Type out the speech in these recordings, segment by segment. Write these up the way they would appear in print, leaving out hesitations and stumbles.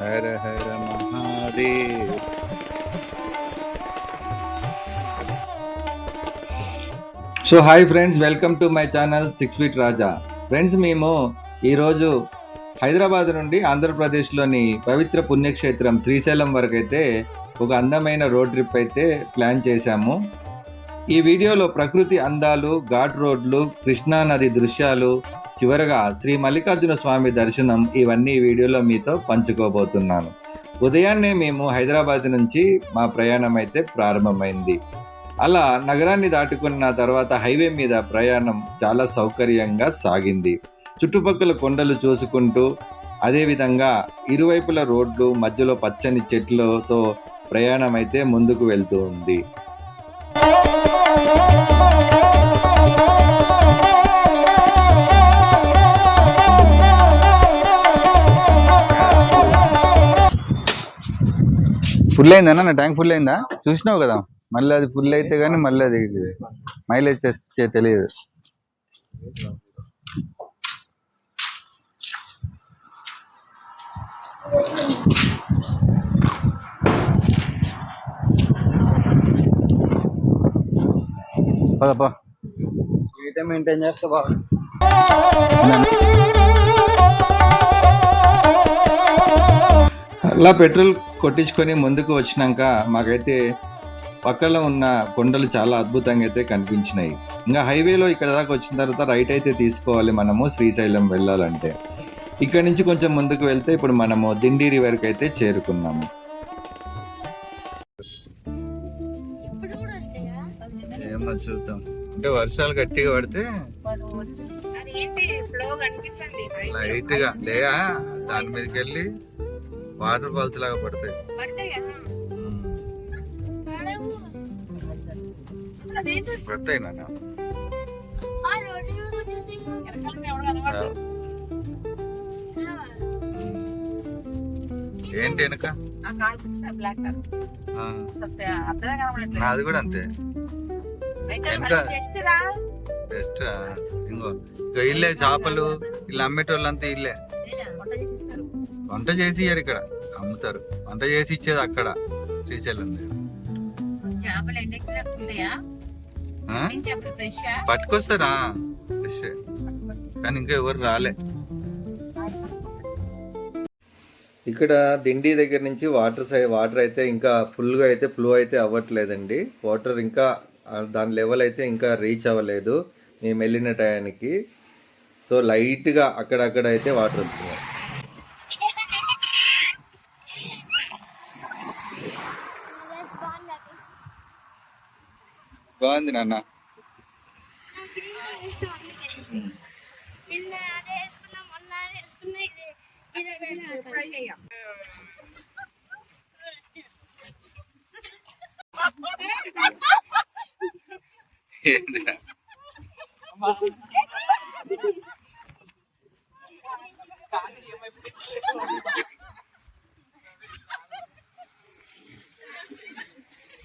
Hara Hara Mahadev. So hi friends, welcome to my channel 6 feet Raja. Friends, మేము ఈరోజు హైదరాబాద్ నుండి ఆంధ్రప్రదేశ్లోని పవిత్ర పుణ్యక్షేత్రం శ్రీశైలం వరకు అయితే ఒక అందమైన రోడ్ ట్రిప్ అయితే ప్లాన్ చేశాము. ఈ వీడియోలో ప్రకృతి అందాలు, ఘాట్ రోడ్లు, కృష్ణా నది దృశ్యాలు, చివరగా శ్రీ మల్లికార్జున స్వామి దర్శనం, ఇవన్నీ ఈ వీడియోలో మీతో పంచుకోబోతున్నాను. ఉదయాన్నే మేము హైదరాబాద్ నుంచి మా ప్రయాణం అయితే ప్రారంభమైంది. అలా నగరాన్ని దాటుకున్న తర్వాత హైవే మీద ప్రయాణం చాలా సౌకర్యంగా సాగింది. చుట్టుపక్కల కొండలు చూసుకుంటూ, అదేవిధంగా ఇరువైపుల రోడ్లు, మధ్యలో పచ్చని చెట్లతో ప్రయాణం అయితే ముందుకు వెళ్తూ ఉంది. ఫుల్ అయిందన్న, నా ట్యాంక్ ఫుల్ అయిందా? చూసినావు కదా, మళ్ళీ అది ఫుల్ అయితే కానీ మళ్ళీ అది మైలేజ్ టెస్ట్ తెలియదు. పదపా, మెయింటైన్ చేస్తే బాగుంది. అలా పెట్రోల్ కొట్టించుకొని ముందుకు వచ్చినాక మాకైతే పక్కలో ఉన్న కొండలు చాలా అద్భుతంగా అయితే కనిపించినాయి. ఇంకా హైవేలో ఇక్కడ దాకా వచ్చిన తర్వాత రైట్ అయితే తీసుకోవాలి మనము శ్రీశైలం వెళ్ళాలంటే. ఇక్కడ నుంచి కొంచెం ముందుకు వెళ్తే ఇప్పుడు మనము దిండి రివర్కి అయితే చేరుకున్నాము. ఏమో చూద్దాం, అంటే వర్షాలు గట్టిగా పడితే లైట్ గా లేదా దాని మీదకి వెళ్ళి వాటర్ ఫాల్స్ లాగా పడతాయి. పడతాయి నాన్న. ఏంటి వెనక? అది కూడా అంతే. బెస్ట్. ఇంకో ఇల్లే చేపలు ఇలా అమ్మేటోళ్ళంతా ఇల్లే. వంట చేసి ఇయ్యారు, ఇక్కడ అమ్ముతారు. వంట చేసి ఇచ్చేది అక్కడ శ్రీశైలం దగ్గర. పట్టుకొస్తారా ఫ్రెష్, కానీ ఇంకా ఎవరు రాలే. ఇక్కడ దిండి దగ్గర నుంచి వాటర్ అయితే ఇంకా ఫుల్గా అయితే ఫ్లో అయితే అవ్వట్లేదండి. వాటర్ ఇంకా దాని లెవెల్ అయితే ఇంకా రీచ్ అవ్వలేదు మేము వెళ్ళిన టయానికి. సో లైట్గా అక్కడక్కడ అయితే వాటర్ వస్తున్నాయి. బాగుంది నాన్న.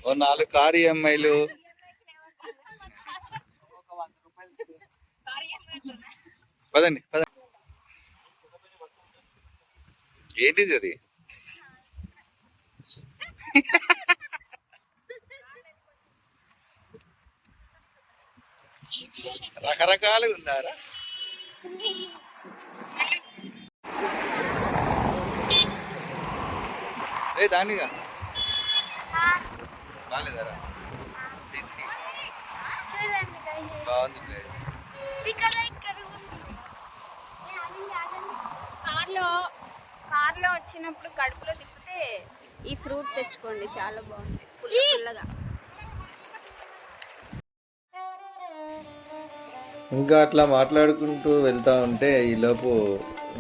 ఓ 4 కారు EMIలు. పదండి పదండి. ఏంటిది అది? రకరకాలుగా ఉందారా? ఏ దానిగా బాగాలేదారా? బాగుంది ప్లేస్. కార్లో వచ్చినప్పుడు కడుపులో తిప్పితే ఈ ఫ్రూట్ తెచ్చుకోండి, చాలా బాగుంది పుల్లగా. ఇంకా అట్లా మాట్లాడుకుంటూ వెళ్తా ఉంటే ఈలోపు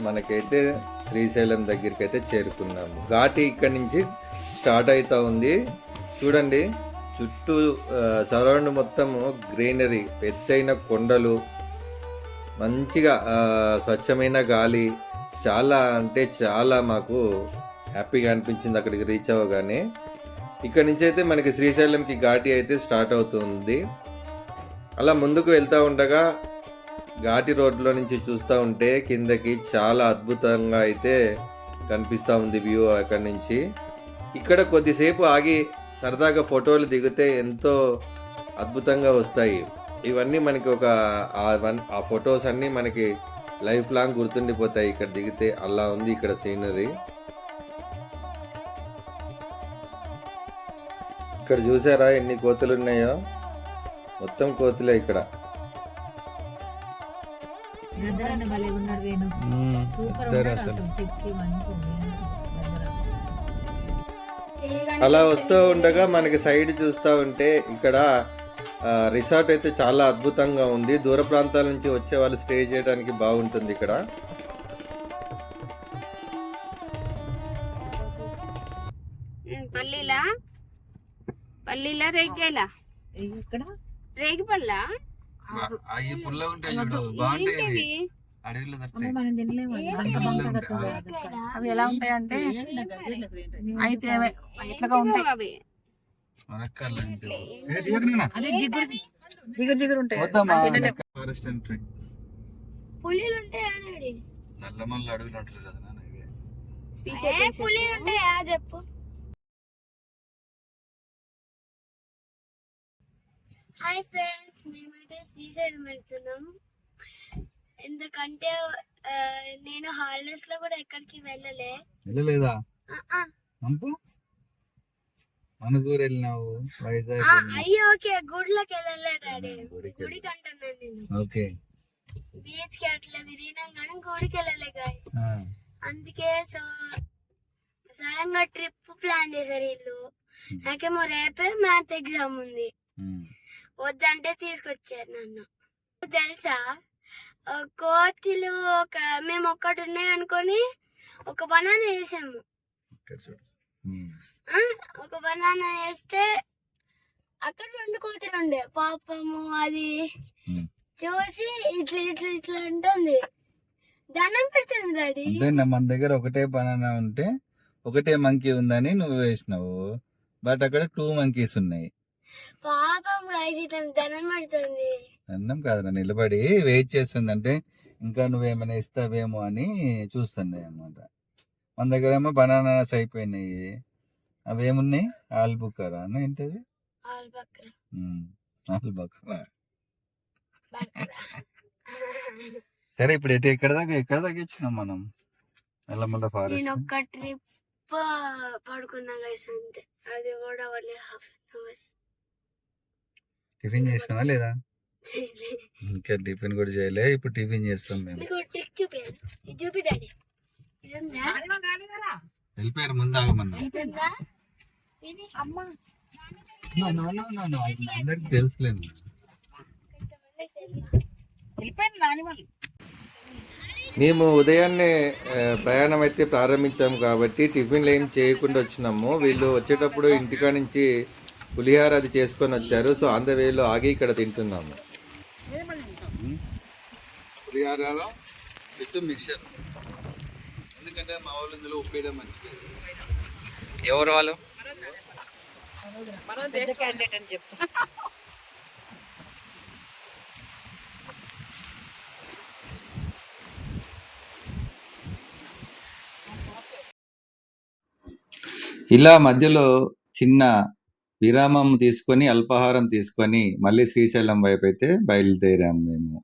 మనకైతే శ్రీశైలం దగ్గరికి అయితే చేరుకున్నాము. ఘాటి ఇక్కడి నుంచి స్టార్ట్ అవుతా ఉంది. చూడండి, చుట్టూ సరౌండ్ మొత్తము గ్రీనరీ, పెద్దయిన కొండలు, మంచిగా స్వచ్ఛమైన గాలి. చాలా అంటే చాలా మాకు హ్యాపీగా అనిపించింది అక్కడికి రీచ్ అవ్వగానే. ఇక్కడ నుంచి అయితే మనకి శ్రీశైలంకి ఘాటి అయితే స్టార్ట్ అవుతుంది. అలా ముందుకు వెళ్తూ ఉండగా ఘాటి రోడ్లో నుంచి చూస్తూ ఉంటే కిందకి చాలా అద్భుతంగా అయితే కనిపిస్తూ ఉంది వ్యూ అక్కడి నుంచి. ఇక్కడ కొద్దిసేపు ఆగి సరదాగా ఫోటోలు దిగితే ఎంతో అద్భుతంగా వస్తాయి. ఇవన్నీ మనకి ఆ ఫొటోస్ అన్నీ మనకి లైఫ్ లాంగ్ గుర్తుండిపోతాయి ఇక్కడ దిగితే. అలా ఉంది ఇక్కడ సీనరీ. ఇక్కడ చూసారా ఎన్ని కోతులు ఉన్నాయో? మొత్తం కోతులే ఇక్కడ. అలా వస్తూ ఉండగా మనకి సైడ్ చూస్తూ ఉంటే ఇక్కడ రిసార్ట్ అయితే చాలా అద్భుతంగా ఉంది. దూర ప్రాంతాల నుంచి వచ్చే వాళ్ళు స్టే చేయడానికి బాగుంటుంది ఇక్కడ. పల్లీలా రేగిలా రేగి పళ్ళ అవి ఎలా ఉంటాయంటే అయితే ఇట్లాగా ఉంటాయి. అదే జిగురు జిగురు ఉంటాయి. పులిలు ఉంటాయి నల్లమల్ల అడవులు ఉంటారు కదా పులిలు ఉంటాయా చెప్పు. హాయ్ ఫ్రెండ్స్, మేమైతే శ్రీశైలం వెళ్తున్నాం. ఎందుకంటే నేను హాలిడేస్ లో కూడా ఎక్కడికి వెళ్ళలేదా? మనకూరు వెళ్ళినావు, వైజాగ్. అయ్యో ఓకే, గుడిలోకి వెళ్ళలే డాడీ. గుడికి అంటున్నాను నేను. ఓకే, బీచ్ కి అట్లా తిరిగినాం కానీ గుడికి వెళ్ళలే గాయ. అందుకే సో సడన్ గా ట్రిప్ ప్లాన్ చేశారు వీళ్ళు. నాకేమో రేపే మ్యాథ్ ఎగ్జామ్ ఉంది, వద్దంటే తీసుకొచ్చారు నన్ను. తెలుసా, కోతులు మేము ఒక్కటి ఉన్నాయి అనుకొని ఒక బనానా వేసాము. ఒక బనానా వేస్తే అక్కడ 2 కోతులు ఉండే. పాపము అది చూసి ఇట్లా ఇట్లా ఇట్లా ఉంటుంది, దండం పెడుతుంది డాడీ. మన దగ్గర ఒకటే బనానా ఉంటే ఒకటే మంకీ ఉందని నువ్వు వేసినావు, బట్ అక్కడ 2 మంకీస్ ఉన్నాయి. పాపం ఇట్లా దండం పెడుతుంది. దండం కాదురా, నిలబడి వెయిట్ చేస్తుంది. అంటే ఇంకా నువ్వేమైనా ఇస్తావేమో అని చూస్తుంది అన్నమాట. మన దగ్గర ఏమో బనానాస్ అయిపోయినాయి. అవేమున్నాయి? ఆల్బుకరా ఏంటది? ఆల్బకరా. సరే, ఇప్పుడు ఎక్కడ దాకా వచ్చినాం మనం? నల్లమల్ల ఫారెస్ట్. నేను ఒక్క ట్రిప్ పడుకున్నా గైస్, అంతే. అది కూడా ఓన్లీ ½ an hour. టిఫిన్ చేసినావా లేదా? ఇంకా టిఫిన్ కూడా చేయలే. ఇప్పుడు టిఫిన్ చేస్తాం మేము. మీకు ట్రిక్ చూపాను, ఇది చూపి డాడీ. వెళ్ళిపోయారు, ముందు ఆగమన్నా. అందరికి తెలుసులేదు. మేము ఉదయాన్నే ప్రయాణం అయితే ప్రారంభించాము కాబట్టి టిఫిన్లు ఏం చేయకుండా వచ్చినాము. వీళ్ళు వచ్చేటప్పుడు ఇంటికా నుంచి పులిహార అది చేసుకొని వచ్చారు. సో ఆన్ ద వేలో ఆగి ఇక్కడ తింటున్నాము. పులిహారలో విత్ మిక్సర్, ఎందుకంటే మా వాళ్ళు ఇందులో ఉప్పేయడం మంచిది. ఎవరు వాళ్ళు? ఇలా మధ్యలో చిన్న విరామం తీసుకొని అల్పాహారం తీసుకొని మళ్ళీ శ్రీశైలం వైపు అయితే బయలుదేరాము మేము.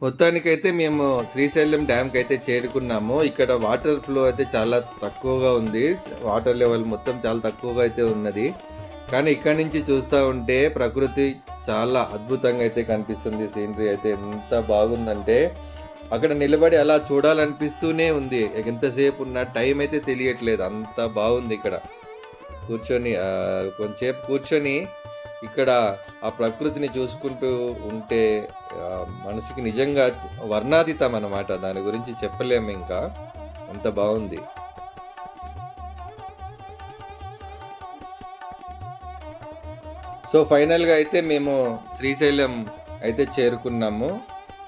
మొత్తానికైతే మేము శ్రీశైలం డ్యామ్కి అయితే చేరుకున్నాము. ఇక్కడ వాటర్ ఫ్లో అయితే చాలా తక్కువగా ఉంది, వాటర్ లెవెల్ మొత్తం చాలా తక్కువగా అయితే ఉన్నది. కానీ ఇక్కడ నుంచి చూస్తూ ఉంటే ప్రకృతి చాలా అద్భుతంగా అయితే కనిపిస్తుంది. సీనరీ అయితే ఎంత బాగుందంటే అక్కడ నిలబడి అలా చూడాలనిపిస్తూనే ఉంది. ఎంతసేపు ఉన్న టైం అయితే తెలియట్లేదు, అంత బాగుంది. ఇక్కడ కూర్చొని కొంచెంసేపు కూర్చొని ఇక్కడ ఆ ప్రకృతిని చూసుకుంటూ ఉంటే మనసుకి నిజంగా వర్ణాతీతం అన్నమాట. దాని గురించి చెప్పలేము, ఇంకా అంత బాగుంది. సో ఫైనల్గా అయితే మేము శ్రీశైలం అయితే చేరుకున్నాము.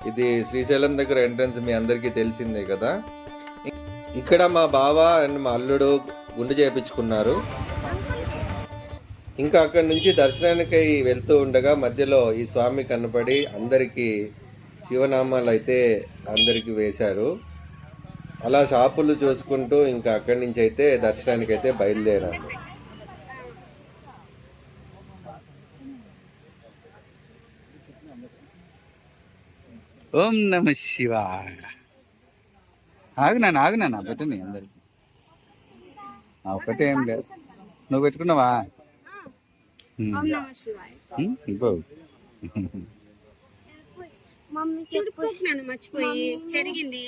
ఇది శ్రీశైలం దగ్గర ఎంట్రన్స్ మీ అందరికీ తెలిసిందే కదా. ఇక్కడ మా బావ అండ్ మా అల్లుడు గుండు చేయించుకున్నారు. ఇంకా అక్కడి నుంచి దర్శనానికి వెళ్తూ ఉండగా మధ్యలో ఈ స్వామి కనపడి అందరికీ శివనామాలు అయితే అందరికీ వేశారు. అలా షాపులు చూసుకుంటూ ఇంకా అక్కడి నుంచి అయితే దర్శనానికి అయితే బయలుదేరాము. ఓం నమ శివాయ. ఆగునా పెట్టండి అందరికి. ఒకటే ఏం లేదు. నువ్వు పెట్టుకున్నావా? ఓం నమః శివాయ. ఇంకో మమ్మీకి తుడుపుకున్నాను మర్చిపోయి చెరిగింది.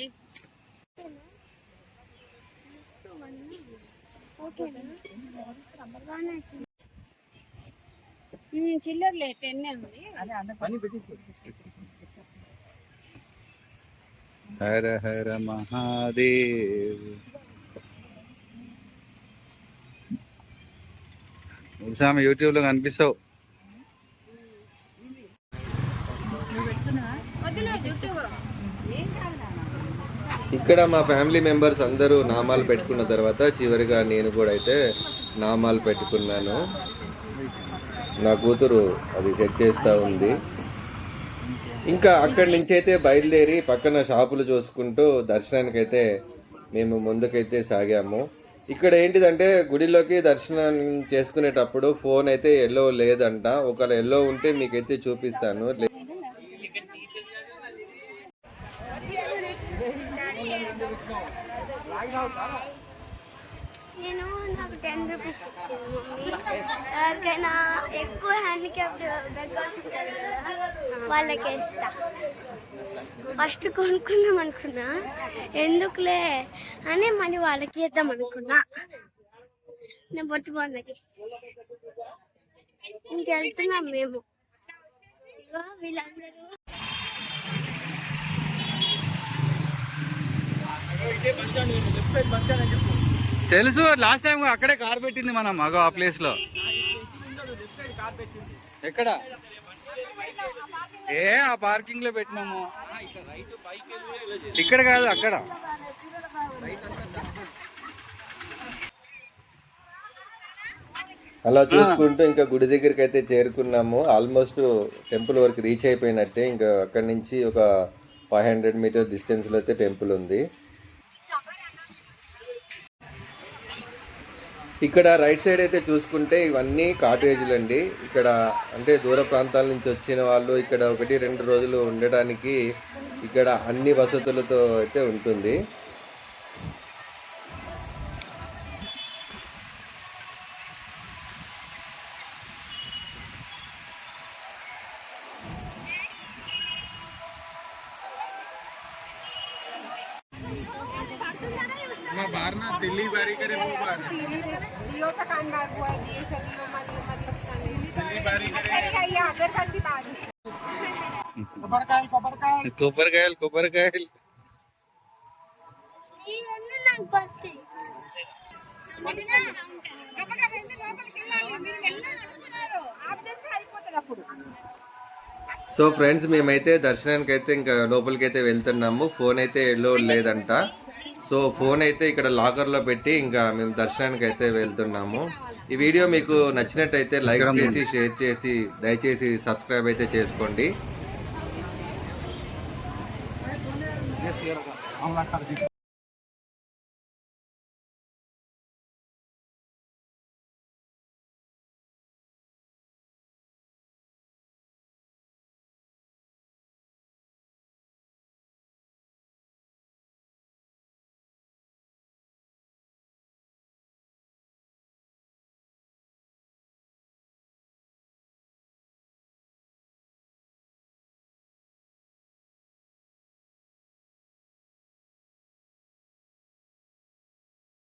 చిల్లర్లే 10 ఉంది. హర హర మహాదేవ్. స్వామి యూట్యూబ్ లో కనిపిస్తావు. వద్దులే జుట్టు. ఇక్కడ మా ఫ్యామిలీ మెంబర్స్ అందరూ నామాలు పెట్టుకున్న తర్వాత చివరిగా నేను కూడా అయితే నామాలు పెట్టుకున్నాను. నా కూతురు అది సెట్ చేస్తూ ఉంది. ఇంకా అక్కడి నుంచి అయితే బయలుదేరి పక్కన షాపులు చూసుకుంటూ దర్శనానికైతే మేము ముందుకైతే సాగాము. ఇక్కడ ఏంటిదంటే గుడిలోకి దర్శనం చేసుకునేటప్పుడు ఫోన్ అయితే ఎల్లో లేదంట. ఒకవేళ ఎల్లో ఉంటే మీకైతే చూపిస్తాను. నేను నాకు 10 రూపీస్ ఇచ్చింది మమ్మీ. ఎవరికైనా ఎక్కువ హ్యాండిక్యాప్డ్ బెగ్గర్స్ ఉంటారు కదా వాళ్ళకి ఇస్తా. ఫస్ట్ కొనుక్కుందాం అనుకున్నా, ఎందుకులే అని మళ్ళీ వాళ్ళకి ఇద్దాం అనుకున్నా. నేను బొట్టు బాగుంది ఇంకెళ్తున్నాం మేము. ఇగో వీళ్ళందరూ తెలుసు, లాస్ట్ టైం అక్కడే కార్ పెట్టింది మనం. మగ ఆ ప్లేస్ లో. ఎక్కడ? ఆ పార్కింగ్ లో పెట్టినాము. ఇక్కడ కాదు, అక్కడ. అలా చూసుకుంటూ ఇంకా గుడి దగ్గరికి అయితే చేరుకున్నాము. ఆల్మోస్ట్ టెంపుల్ వరకు రీచ్ అయిపోయినట్టే. ఇంకా అక్కడి నుంచి ఒక 500 మీటర్ డిస్టెన్స్లో అయితే టెంపుల్ ఉంది. ఇక్కడ రైట్ సైడ్ అయితే చూసుకుంటే ఇవన్నీ కాటేజీలు అండి. ఇక్కడ అంటే దూర ప్రాంతాల నుంచి వచ్చిన వాళ్ళు ఇక్కడ 1-2 రోజులు ఉండడానికి ఇక్కడ అన్ని వసతులతో అయితే ఉంటుంది. కొబ్బరికాయలు ఇవన్నీ నాకు పడతాయి. సో ఫ్రెండ్స్, మేమైతే దర్శనానికి అయితే ఇంకా లోపలికి అయితే వెళ్తున్నాము. ఫోన్ అయితే ఎల్లో లేదంట. సో ఫోన్ అయితే ఇక్కడ లాకర్లో పెట్టి ఇంకా మేము దర్శనానికి అయితే వెళ్తున్నాము. ఈ వీడియో మీకు నచ్చినట్టయితే లైక్ చేసి షేర్ చేసి దయచేసి సబ్స్క్రైబ్ అయితే చేసుకోండి.